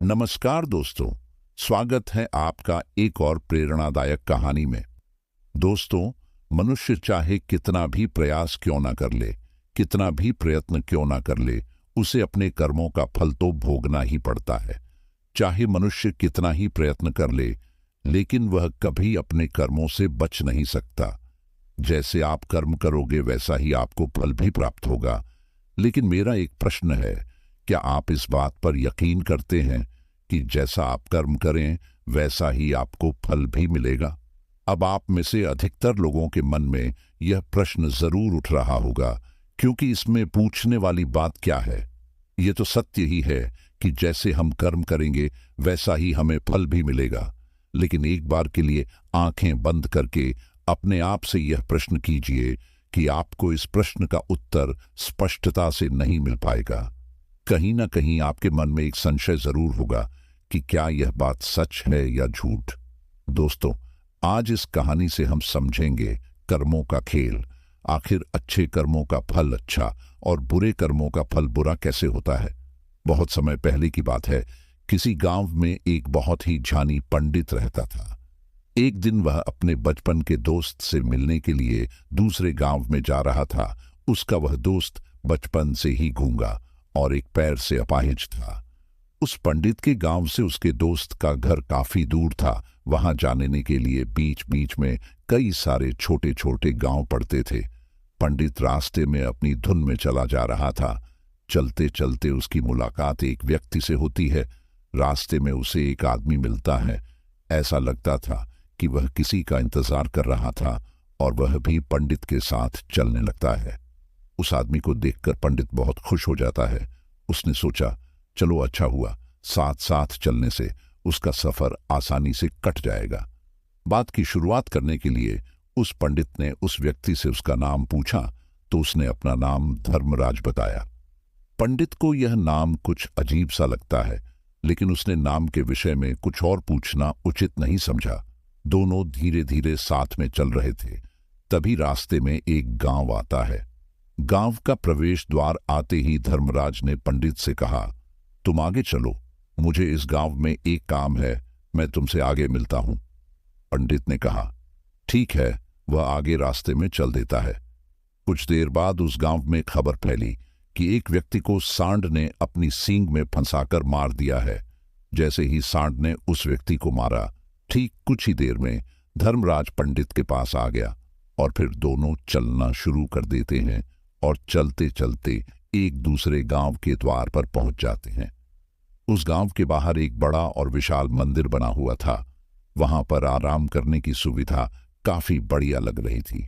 नमस्कार दोस्तों, स्वागत है आपका एक और प्रेरणादायक कहानी में। दोस्तों, मनुष्य चाहे कितना भी प्रयास क्यों ना कर ले, कितना भी प्रयत्न क्यों ना कर ले, उसे अपने कर्मों का फल तो भोगना ही पड़ता है। चाहे मनुष्य कितना ही प्रयत्न कर ले, लेकिन वह कभी अपने कर्मों से बच नहीं सकता। जैसे आप कर्म करोगे वैसा ही आपको फल भी प्राप्त होगा। लेकिन मेरा एक प्रश्न है, क्या आप इस बात पर यकीन करते हैं कि जैसा आप कर्म करें वैसा ही आपको फल भी मिलेगा? अब आप में से अधिकतर लोगों के मन में यह प्रश्न जरूर उठ रहा होगा, क्योंकि इसमें पूछने वाली बात क्या है? ये तो सत्य ही है कि जैसे हम कर्म करेंगे वैसा ही हमें फल भी मिलेगा। लेकिन एक बार के लिए आंखें बंद करके अपने आप से यह प्रश्न कीजिए कि आपको इस प्रश्न का उत्तर स्पष्टता से नहीं मिल पाएगा। कहीं ना कहीं आपके मन में एक संशय जरूर होगा कि क्या यह बात सच है या झूठ। दोस्तों, आज इस कहानी से हम समझेंगे कर्मों का खेल। आखिर अच्छे कर्मों का फल अच्छा और बुरे कर्मों का फल बुरा कैसे होता है। बहुत समय पहले की बात है, किसी गांव में एक बहुत ही जानी पंडित रहता था। एक दिन वह अपने बचपन के दोस्त से मिलने के लिए दूसरे गांव में जा रहा था। उसका वह दोस्त बचपन से ही गूंगा और एक पैर से अपाहिज था। उस पंडित के गांव से उसके दोस्त का घर काफी दूर था। वहां जाने के लिए बीच बीच में कई सारे छोटे छोटे गांव पड़ते थे। पंडित रास्ते में अपनी धुन में चला जा रहा था। चलते चलते उसकी मुलाकात एक व्यक्ति से होती है। रास्ते में उसे एक आदमी मिलता है। ऐसा लगता था कि वह किसी का इंतजार कर रहा था और वह भी पंडित के साथ चलने लगता है। उस आदमी को देखकर पंडित बहुत खुश हो जाता है। उसने सोचा, चलो अच्छा हुआ, साथ साथ चलने से उसका सफर आसानी से कट जाएगा। बात की शुरुआत करने के लिए उस पंडित ने उस व्यक्ति से उसका नाम पूछा तो उसने अपना नाम धर्मराज बताया। पंडित को यह नाम कुछ अजीब सा लगता है, लेकिन उसने नाम के विषय में कुछ और पूछना उचित नहीं समझा। दोनों धीरे धीरे साथ में चल रहे थे। तभी रास्ते में एक गांव आता है। गांव का प्रवेश द्वार आते ही धर्मराज ने पंडित से कहा, तुम आगे चलो, मुझे इस गांव में एक काम है, मैं तुमसे आगे मिलता हूं। पंडित ने कहा, ठीक है। वह आगे रास्ते में चल देता है। कुछ देर बाद उस गांव में खबर फैली कि एक व्यक्ति को सांड ने अपनी सींग में फंसाकर मार दिया है। जैसे ही सांड ने उस व्यक्ति को मारा, ठीक कुछ ही देर में धर्मराज पंडित के पास आ गया और फिर दोनों चलना शुरू कर देते हैं और चलते चलते एक दूसरे गांव के द्वार पर पहुंच जाते हैं। उस गांव के बाहर एक बड़ा और विशाल मंदिर बना हुआ था। वहां पर आराम करने की सुविधा काफी बढ़िया लग रही थी।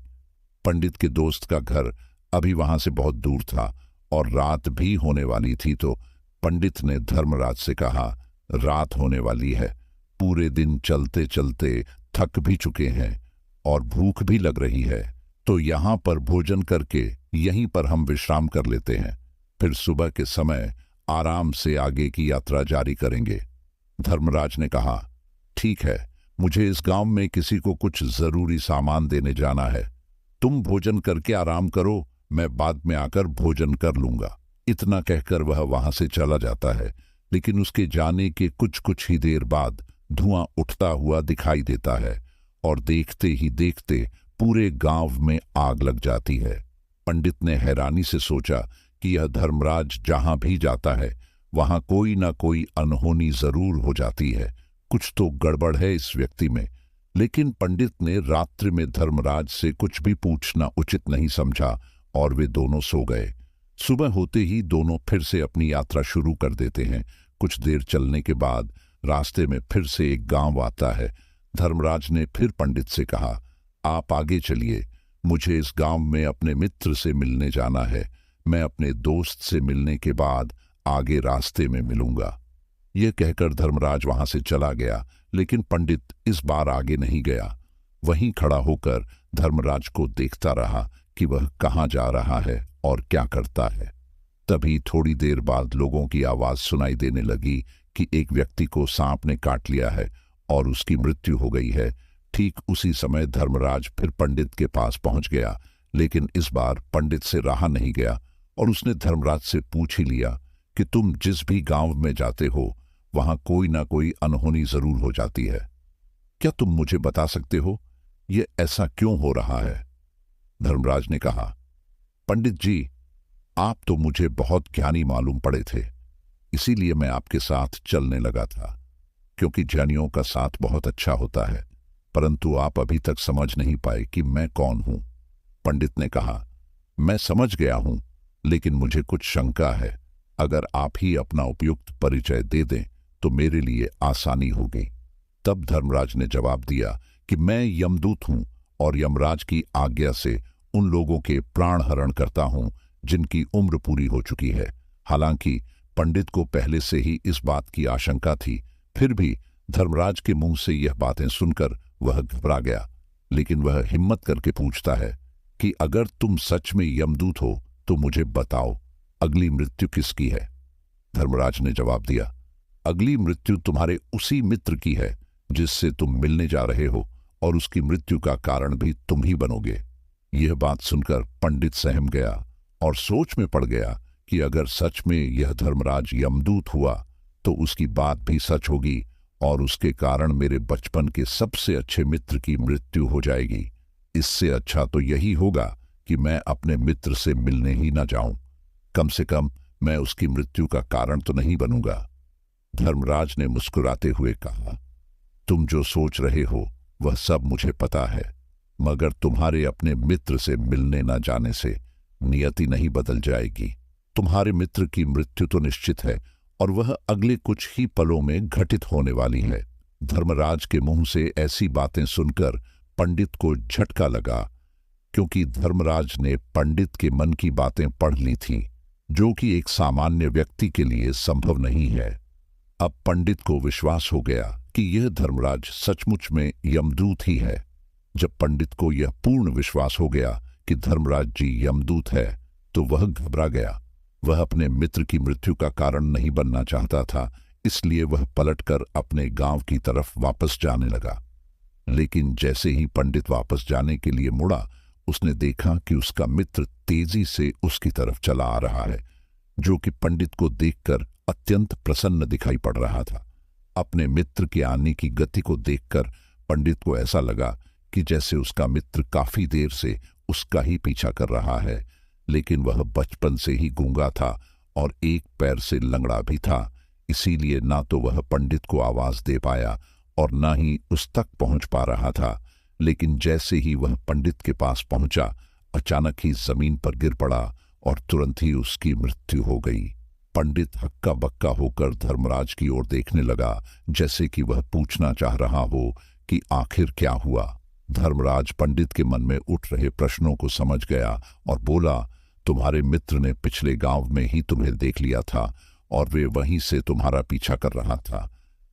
पंडित के दोस्त का घर अभी वहां से बहुत दूर था और रात भी होने वाली थी, तो पंडित ने धर्मराज से कहा, रात होने वाली है, पूरे दिन चलते चलते थक भी चुके हैं और भूख भी लग रही है, तो यहाँ पर भोजन करके यहीं पर हम विश्राम कर लेते हैं। फिर सुबह के समय आराम से आगे की यात्रा जारी करेंगे। धर्मराज ने कहा, ठीक है, मुझे इस गांव में किसी को कुछ जरूरी सामान देने जाना है। तुम भोजन करके आराम करो, मैं बाद में आकर भोजन कर लूंगा। इतना कहकर वह वहां से चला जाता है। लेकिन उसके जाने के कुछ ही देर बाद धुआं उठता हुआ दिखाई देता है और देखते ही देखते पूरे गांव में आग लग जाती है। पंडित ने हैरानी से सोचा कि यह धर्मराज जहां भी जाता है वहां कोई ना कोई अनहोनी जरूर हो जाती है। कुछ तो गड़बड़ है इस व्यक्ति में। लेकिन पंडित ने रात्रि में धर्मराज से कुछ भी पूछना उचित नहीं समझा और वे दोनों सो गए। सुबह होते ही दोनों फिर से अपनी यात्रा शुरू कर देते हैं। कुछ देर चलने के बाद रास्ते में फिर से एक गांव आता है। धर्मराज ने फिर पंडित से कहा, आप आगे चलिए, मुझे इस गांव में अपने मित्र से मिलने जाना है। मैं अपने दोस्त से मिलने के बाद आगे रास्ते में मिलूंगा। यह कहकर धर्मराज वहां से चला गया, लेकिन पंडित इस बार आगे नहीं गया। वहीं खड़ा होकर धर्मराज को देखता रहा कि वह कहाँ जा रहा है और क्या करता है। तभी थोड़ी देर बाद लोगों की आवाज सुनाई देने लगी कि एक व्यक्ति को सांप ने काट लिया है और उसकी मृत्यु हो गई है। ठीक उसी समय धर्मराज फिर पंडित के पास पहुंच गया, लेकिन इस बार पंडित से रहा नहीं गया और उसने धर्मराज से पूछ ही लिया कि तुम जिस भी गांव में जाते हो वहां कोई ना कोई अनहोनी जरूर हो जाती है। क्या तुम मुझे बता सकते हो ये ऐसा क्यों हो रहा है? धर्मराज ने कहा, पंडित जी, आप तो मुझे बहुत ज्ञानी मालूम पड़े थे, इसीलिए मैं आपके साथ चलने लगा था, क्योंकि ज्ञानियों का साथ बहुत अच्छा होता है। परंतु आप अभी तक समझ नहीं पाए कि मैं कौन हूं। पंडित ने कहा, मैं समझ गया हूं, लेकिन मुझे कुछ शंका है। अगर आप ही अपना उपयुक्त परिचय दे दें तो मेरे लिए आसानी होगी। तब धर्मराज ने जवाब दिया कि मैं यमदूत हूं और यमराज की आज्ञा से उन लोगों के प्राण हरण करता हूं जिनकी उम्र पूरी हो चुकी है। हालांकि पंडित को पहले से ही इस बात की आशंका थी, फिर भी धर्मराज के मुंह से यह बातें सुनकर वह घबरा गया। लेकिन वह हिम्मत करके पूछता है कि अगर तुम सच में यमदूत हो तो मुझे बताओ, अगली मृत्यु किसकी है? धर्मराज ने जवाब दिया, अगली मृत्यु तुम्हारे उसी मित्र की है जिससे तुम मिलने जा रहे हो, और उसकी मृत्यु का कारण भी तुम ही बनोगे। यह बात सुनकर पंडित सहम गया और सोच में पड़ गया कि अगर सच में यह धर्मराज यमदूत हुआ तो उसकी बात भी सच होगी और उसके कारण मेरे बचपन के सबसे अच्छे मित्र की मृत्यु हो जाएगी। इससे अच्छा तो यही होगा कि मैं अपने मित्र से मिलने ही ना जाऊं। कम से कम मैं उसकी मृत्यु का कारण तो नहीं बनूंगा। धर्मराज ने मुस्कुराते हुए कहा, तुम जो सोच रहे हो वह सब मुझे पता है, मगर तुम्हारे अपने मित्र से मिलने न जाने से नियति नहीं बदल जाएगी। तुम्हारे मित्र की मृत्यु तो निश्चित है और वह अगले कुछ ही पलों में घटित होने वाली है। धर्मराज के मुंह से ऐसी बातें सुनकर पंडित को झटका लगा, क्योंकि धर्मराज ने पंडित के मन की बातें पढ़ ली थीं, जो कि एक सामान्य व्यक्ति के लिए संभव नहीं है। अब पंडित को विश्वास हो गया कि यह धर्मराज सचमुच में यमदूत ही है। जब पंडित को यह पूर्ण विश्वास हो गया कि धर्मराज जी यमदूत है, तो वह घबरा गया। वह अपने मित्र की मृत्यु का कारण नहीं बनना चाहता था, इसलिए वह पलटकर अपने गांव की तरफ वापस जाने लगा। लेकिन जैसे ही पंडित वापस जाने के लिए मुड़ा, उसने देखा कि उसका मित्र तेजी से उसकी तरफ चला आ रहा है, जो कि पंडित को देखकर अत्यंत प्रसन्न दिखाई पड़ रहा था। अपने मित्र के आने की गति को देखकर पंडित को ऐसा लगा कि जैसे उसका मित्र काफी देर से उसका ही पीछा कर रहा है, लेकिन वह बचपन से ही गूंगा था और एक पैर से लंगड़ा भी था, इसीलिए ना तो वह पंडित को आवाज दे पाया और ना ही उस तक पहुंच पा रहा था। लेकिन जैसे ही वह पंडित के पास पहुंचा, अचानक ही जमीन पर गिर पड़ा और तुरंत ही उसकी मृत्यु हो गई। पंडित हक्का बक्का होकर धर्मराज की ओर देखने लगा, जैसे कि वह पूछना चाह रहा हो कि आखिर क्या हुआ। धर्मराज पंडित के मन में उठ रहे प्रश्नों को समझ गया और बोला, तुम्हारे मित्र ने पिछले गांव में ही तुम्हें देख लिया था और वे वहीं से तुम्हारा पीछा कर रहा था,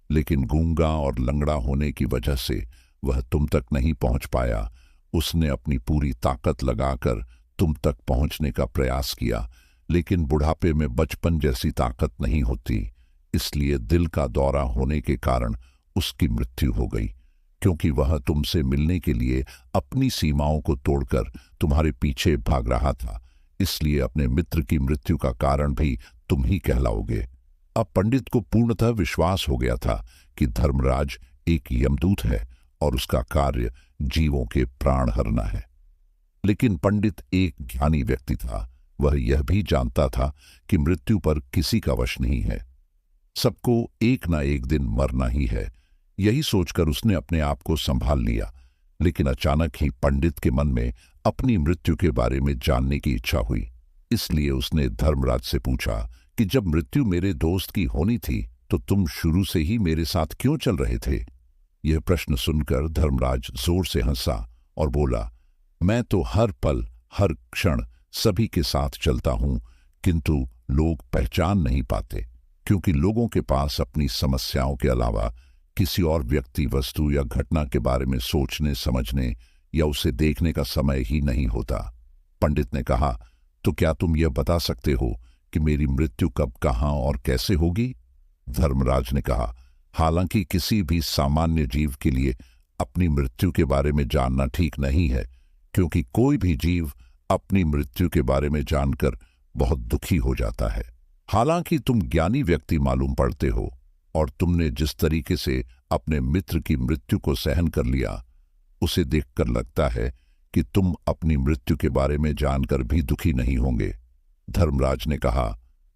लेकिन गूंगा और लंगड़ा होने की वजह से वह तुम तक नहीं पहुंच पाया। उसने अपनी पूरी ताकत लगाकर तुम तक पहुंचने का प्रयास किया, लेकिन बुढ़ापे में बचपन जैसी ताकत नहीं होती, इसलिए दिल का दौरा होने के कारण उसकी मृत्यु हो गई। क्योंकि वह तुमसे मिलने के लिए अपनी सीमाओं को तोड़कर तुम्हारे पीछे भाग रहा था, इसलिए अपने मित्र की मृत्यु का कारण भी तुम ही कहलाओगे। अब पंडित को पूर्णतः विश्वास हो गया था कि धर्मराज एक यमदूत है और उसका कार्य जीवों के प्राण हरना है। लेकिन पंडित एक ज्ञानी व्यक्ति था। वह यह भी जानता था कि मृत्यु पर किसी का वश नहीं है, सबको एक ना एक दिन मरना ही है। यही सोचकर उसने अपने आप को संभाल लिया। लेकिन अचानक ही पंडित के मन में अपनी मृत्यु के बारे में जानने की इच्छा हुई, इसलिए उसने धर्मराज से पूछा कि जब मृत्यु मेरे दोस्त की होनी थी तो तुम शुरू से ही मेरे साथ क्यों चल रहे थे? यह प्रश्न सुनकर धर्मराज जोर से हंसा और बोला, मैं तो हर पल हर क्षण सभी के साथ चलता हूं, किंतु लोग पहचान नहीं पाते, क्योंकि लोगों के पास अपनी समस्याओं के अलावा किसी और व्यक्ति, वस्तु या घटना के बारे में सोचने, समझने या उसे देखने का समय ही नहीं होता। पंडित ने कहा, तो क्या तुम यह बता सकते हो कि मेरी मृत्यु कब, कहां और कैसे होगी? धर्मराज ने कहा, हालांकि किसी भी सामान्य जीव के लिए अपनी मृत्यु के बारे में जानना ठीक नहीं है, क्योंकि कोई भी जीव अपनी मृत्यु के बारे में जानकर बहुत दुखी हो जाता है। हालांकि तुम ज्ञानी व्यक्ति मालूम पड़ते हो, और तुमने जिस तरीके से अपने मित्र की मृत्यु को सहन कर लिया, उसे देखकर लगता है कि तुम अपनी मृत्यु के बारे में जानकर भी दुखी नहीं होंगे। धर्मराज ने कहा,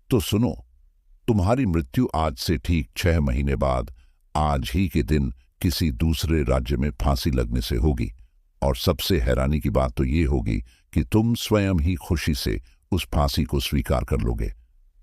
तो सुनो, तुम्हारी मृत्यु आज से ठीक 6 महीने बाद आज ही के दिन किसी दूसरे राज्य में फांसी लगने से होगी। और सबसे हैरानी की बात तो ये होगी कि तुम स्वयं ही खुशी से उस फांसी को स्वीकार कर लोगे।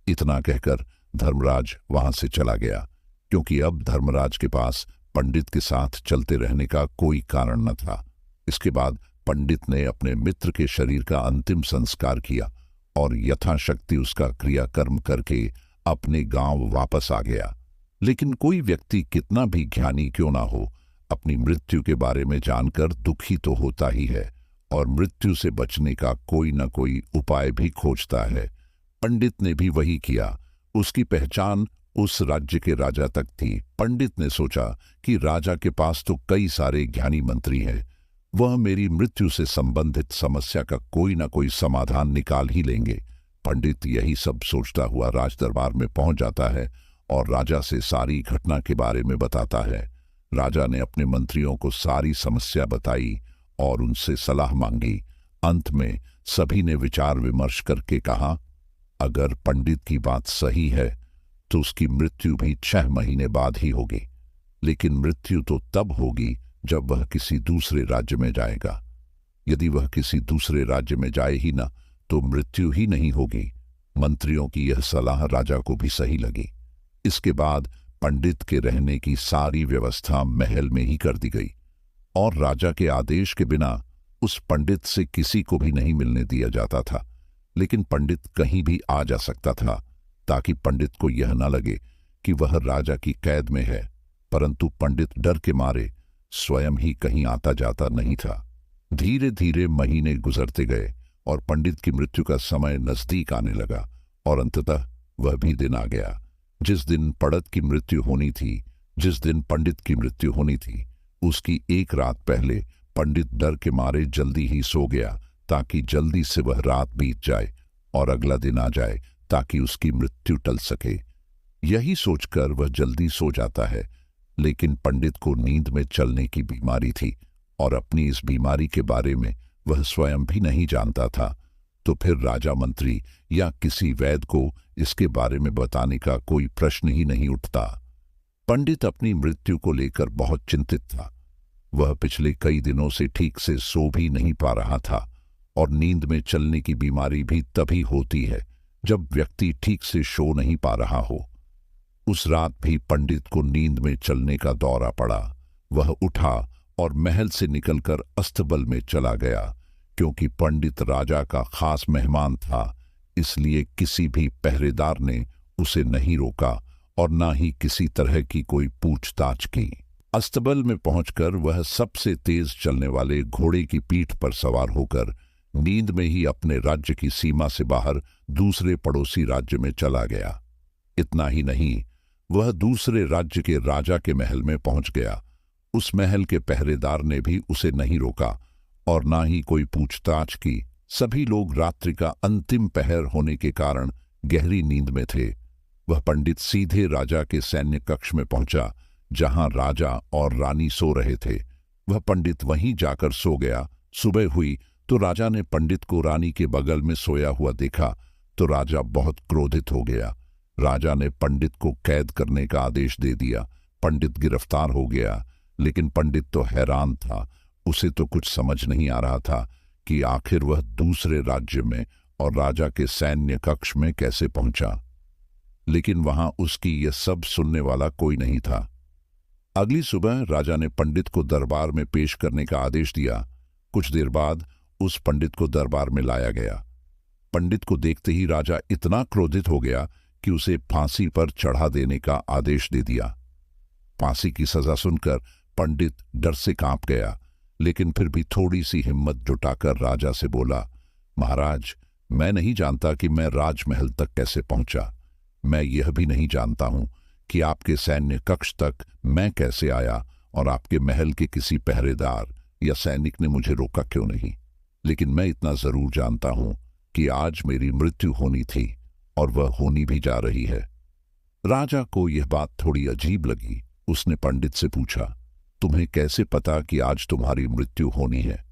इतना कहकर धर्मराज वहां से चला गया, क्योंकि अब धर्मराज के पास पंडित के साथ चलते रहने का कोई कारण न था। इसके बाद पंडित ने अपने मित्र के शरीर का अंतिम संस्कार किया और यथाशक्ति उसका क्रियाकर्म करके अपने गांव वापस आ गया। लेकिन कोई व्यक्ति कितना भी ज्ञानी क्यों ना हो, अपनी मृत्यु के बारे में जानकर दुखी तो होता ही है और मृत्यु से बचने का कोई न कोई उपाय भी खोजता है। पंडित ने भी वही किया। उसकी पहचान उस राज्य के राजा तक थी। पंडित ने सोचा कि राजा के पास तो कई सारे ज्ञानी मंत्री हैं, वह मेरी मृत्यु से संबंधित समस्या का कोई ना कोई समाधान निकाल ही लेंगे। पंडित यही सब सोचता हुआ राजदरबार में पहुंच जाता है और राजा से सारी घटना के बारे में बताता है। राजा ने अपने मंत्रियों को सारी समस्या बताई और उनसे सलाह मांगी। अंत में सभी ने विचार विमर्श करके कहा, अगर पंडित की बात सही है तो उसकी मृत्यु भी 6 महीने बाद ही होगी। लेकिन मृत्यु तो तब होगी जब वह किसी दूसरे राज्य में जाएगा। यदि वह किसी दूसरे राज्य में जाए ही ना तो मृत्यु ही नहीं होगी। मंत्रियों की यह सलाह राजा को भी सही लगी। इसके बाद पंडित के रहने की सारी व्यवस्था महल में ही कर दी गई और राजा के आदेश के बिना उस पंडित से किसी को भी नहीं मिलने दिया जाता था। लेकिन पंडित कहीं भी आ जा सकता था ताकि पंडित को यह न लगे कि वह राजा की कैद में है। परंतु पंडित डर के मारे स्वयं ही कहीं आता जाता नहीं था। धीरे धीरे महीने गुजरते गए और पंडित की मृत्यु का समय नजदीक आने लगा और अंततः वह भी दिन आ गया जिस दिन पंडित की मृत्यु होनी थी। जिस दिन पंडित की मृत्यु होनी थी उसकी एक रात पहले पंडित डर के मारे जल्दी ही सो गया ताकि जल्दी से वह रात बीत जाए और अगला दिन आ जाए ताकि उसकी मृत्यु टल सके। यही सोचकर वह जल्दी सो जाता है। लेकिन पंडित को नींद में चलने की बीमारी थी और अपनी इस बीमारी के बारे में वह स्वयं भी नहीं जानता था। तो फिर राजा मंत्री या किसी वैद्य को इसके बारे में बताने का कोई प्रश्न ही नहीं उठता। पंडित अपनी मृत्यु को लेकर बहुत चिंतित था। वह पिछले कई दिनों से ठीक से सो भी नहीं पा रहा था और नींद में चलने की बीमारी भी तभी होती है जब व्यक्ति ठीक से सो नहीं पा रहा हो। उस रात भी पंडित को नींद में चलने का दौरा पड़ा। वह उठा और महल से निकलकर अस्तबल में चला गया। क्योंकि पंडित राजा का खास मेहमान था, इसलिए किसी भी पहरेदार ने उसे नहीं रोका और ना ही किसी तरह की कोई पूछताछ की। अस्तबल में पहुंचकर वह सबसे तेज चलने वाले घोड़े की पीठ पर सवार होकर नींद में ही अपने राज्य की सीमा से बाहर दूसरे पड़ोसी राज्य में चला गया। इतना ही नहीं, वह दूसरे राज्य के राजा के महल में पहुंच गया। उस महल के पहरेदार ने भी उसे नहीं रोका और ना ही कोई पूछताछ की। सभी लोग रात्रि का अंतिम पहर होने के कारण गहरी नींद में थे। वह पंडित सीधे राजा के सैन्य कक्ष में पहुंचा जहां राजा और रानी सो रहे थे। वह पंडित वहीं जाकर सो गया। सुबह हुई तो राजा ने पंडित को रानी के बगल में सोया हुआ देखा तो राजा बहुत क्रोधित हो गया। राजा ने पंडित को कैद करने का आदेश दे दिया। पंडित गिरफ्तार हो गया, लेकिन पंडित तो हैरान था। उसे तो कुछ समझ नहीं आ रहा था कि आखिर वह दूसरे राज्य में और राजा के सैन्य कक्ष में कैसे पहुंचा। लेकिन वहां उसकी यह सब सुनने वाला कोई नहीं था। अगली सुबह राजा ने पंडित को दरबार में पेश करने का आदेश दिया। कुछ देर बाद उस पंडित को दरबार में लाया गया। पंडित को देखते ही राजा इतना क्रोधित हो गया कि उसे फांसी पर चढ़ा देने का आदेश दे दिया। फांसी की सजा सुनकर पंडित डर से कांप गया, लेकिन फिर भी थोड़ी सी हिम्मत जुटाकर राजा से बोला, महाराज, मैं नहीं जानता कि मैं राजमहल तक कैसे पहुंचा। मैं यह भी नहीं जानता हूं कि आपके सैन्य कक्ष तक मैं कैसे आया और आपके महल के किसी पहरेदार या सैनिक ने मुझे रोका क्यों नहीं। लेकिन मैं इतना जरूर जानता हूं कि आज मेरी मृत्यु होनी थी और वह होनी भी जा रही है। राजा को यह बात थोड़ी अजीब लगी। उसने पंडित से पूछा, तुम्हें कैसे पता कि आज तुम्हारी मृत्यु होनी है?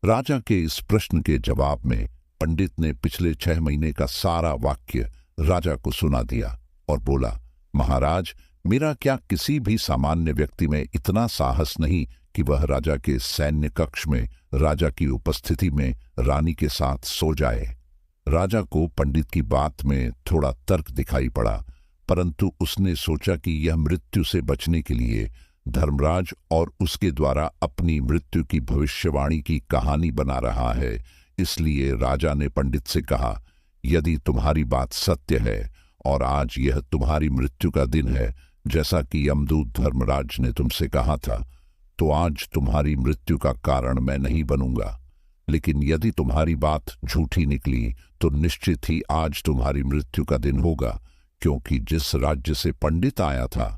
राजा के इस प्रश्न के जवाब में पंडित ने पिछले 6 महीने का सारा वाक्य राजा को सुना दिया और बोला, महाराज, मेरा क्या किसी भी सामान्य व्यक्ति में इतना साहस नहीं कि वह राजा के सैन्य कक्ष में राजा की उपस्थिति में रानी के साथ सो जाए। राजा को पंडित की बात में थोड़ा तर्क दिखाई पड़ा, परंतु उसने सोचा कि यह मृत्यु से बचने के लिए धर्मराज और उसके द्वारा अपनी मृत्यु की भविष्यवाणी की कहानी बना रहा है। इसलिए राजा ने पंडित से कहा, यदि तुम्हारी बात सत्य है और आज यह तुम्हारी मृत्यु का दिन है, जैसा कि यमदूत धर्मराज ने तुमसे कहा था, तो आज तुम्हारी मृत्यु का कारण मैं नहीं बनूंगा। लेकिन यदि तुम्हारी बात झूठी निकली तो निश्चित ही आज तुम्हारी मृत्यु का दिन होगा, क्योंकि जिस राज्य से पंडित आया था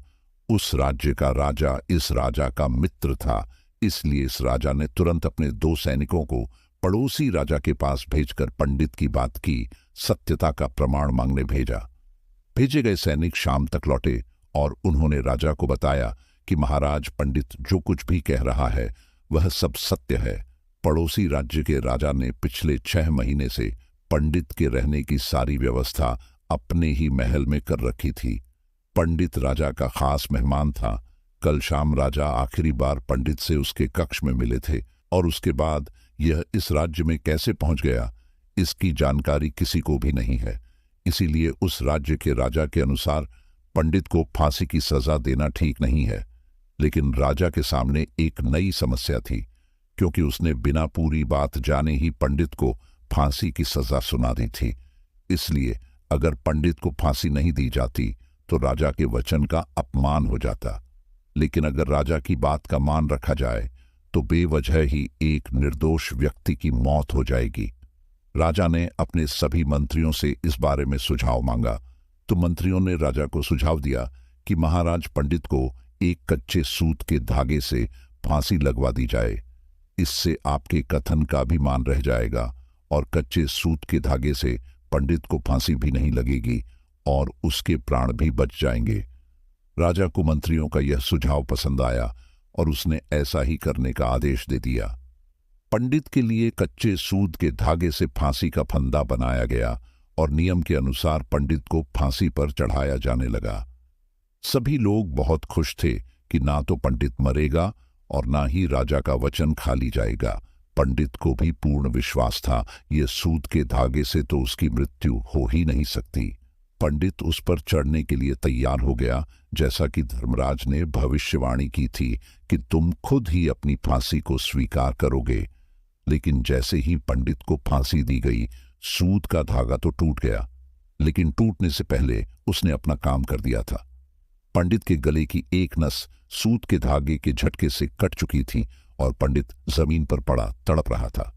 उस राज्य का राजा इस राजा का मित्र था। इसलिए इस राजा ने तुरंत अपने 2 सैनिकों को पड़ोसी राजा के पास भेजकर पंडित की बात की सत्यता का प्रमाण मांगने भेजा। भेजे गए सैनिक शाम तक लौटे और उन्होंने राजा को बताया कि महाराज, पंडित जो कुछ भी कह रहा है वह सब सत्य है। पड़ोसी राज्य के राजा ने पिछले 6 महीने से पंडित के रहने की सारी व्यवस्था अपने ही महल में कर रखी थी। पंडित राजा का खास मेहमान था। कल शाम राजा आखिरी बार पंडित से उसके कक्ष में मिले थे और उसके बाद यह इस राज्य में कैसे पहुंच गया, इसकी जानकारी किसी को भी नहीं है। इसीलिए उस राज्य के राजा के अनुसार पंडित को फांसी की सजा देना ठीक नहीं है। लेकिन राजा के सामने एक नई समस्या थी, क्योंकि उसने बिना पूरी बात जाने ही पंडित को फांसी की सजा सुना दी थी। इसलिए अगर पंडित को फांसी नहीं दी जाती तो राजा के वचन का अपमान हो जाता। लेकिन अगर राजा की बात का मान रखा जाए तो बेवजह ही एक निर्दोष व्यक्ति की मौत हो जाएगी। राजा ने अपने सभी मंत्रियों से इस बारे में सुझाव मांगा, तो मंत्रियों ने राजा को सुझाव दिया कि महाराज, पंडित को एक कच्चे सूत के धागे से फांसी लगवा दी जाए। इससे आपके कथन का भी मान रह जाएगा और कच्चे सूत के धागे से पंडित को फांसी भी नहीं लगेगी और उसके प्राण भी बच जाएंगे। राजा को मंत्रियों का यह सुझाव पसंद आया और उसने ऐसा ही करने का आदेश दे दिया। पंडित के लिए कच्चे सूत के धागे से फांसी का फंदा बनाया गया और नियम के अनुसार पंडित को फांसी पर चढ़ाया जाने लगा। सभी लोग बहुत खुश थे कि ना तो पंडित मरेगा और ना ही राजा का वचन खाली जाएगा। पंडित को भी पूर्ण विश्वास था, ये सूत के धागे से तो उसकी मृत्यु हो ही नहीं सकती। पंडित उस पर चढ़ने के लिए तैयार हो गया, जैसा कि धर्मराज ने भविष्यवाणी की थी कि तुम खुद ही अपनी फांसी को स्वीकार करोगे। लेकिन जैसे ही पंडित को फांसी दी गई, सूत का धागा तो टूट गया, लेकिन टूटने से पहले उसने अपना काम कर दिया था। पंडित के गले की एक नस सूत के धागे के झटके से कट चुकी थी और पंडित जमीन पर पड़ा तड़प रहा था।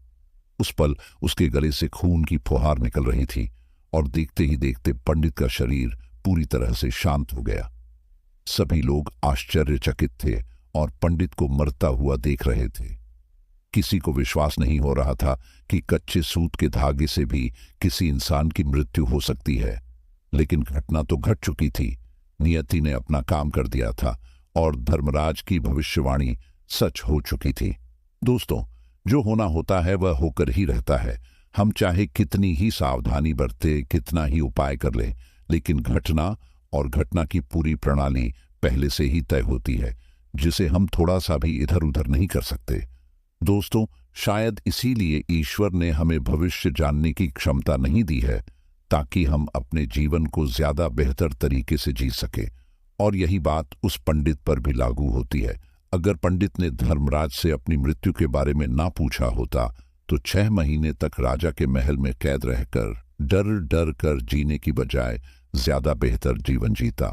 उस पल उसके गले से खून की फुहार निकल रही थी और देखते ही देखते पंडित का शरीर पूरी तरह से शांत हो गया। सभी लोग आश्चर्यचकित थे और पंडित को मरता हुआ देख रहे थे। किसी को विश्वास नहीं हो रहा था कि कच्चे सूत के धागे से भी किसी इंसान की मृत्यु हो सकती है। लेकिन घटना तो घट चुकी थी। नियति ने अपना काम कर दिया था और धर्मराज की भविष्यवाणी सच हो चुकी थी। दोस्तों, जो होना होता है वह होकर ही रहता है। हम चाहे कितनी ही सावधानी बरते, कितना ही उपाय कर लें, लेकिन घटना और घटना की पूरी प्रणाली पहले से ही तय होती है, जिसे हम थोड़ा सा भी इधर उधर नहीं कर सकते। दोस्तों, शायद इसीलिए ईश्वर ने हमें भविष्य जानने की क्षमता नहीं दी है, ताकि हम अपने जीवन को ज्यादा बेहतर तरीके से जी सके। और यही बात उस पंडित पर भी लागू होती है। अगर पंडित ने धर्मराज से अपनी मृत्यु के बारे में ना पूछा होता तो 6 महीने तक राजा के महल में कैद रहकर डर डर कर जीने की बजाय ज्यादा बेहतर जीवन जीता।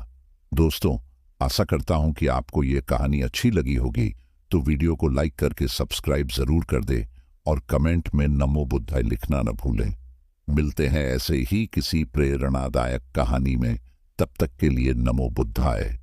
दोस्तों, आशा करता हूं कि आपको ये कहानी अच्छी लगी होगी, तो वीडियो को लाइक करके सब्सक्राइब जरूर कर दे और कमेंट में नमो बुद्धाय लिखना न भूलें। मिलते हैं ऐसे ही किसी प्रेरणादायक कहानी में। तब तक के लिए नमो बुद्धाय।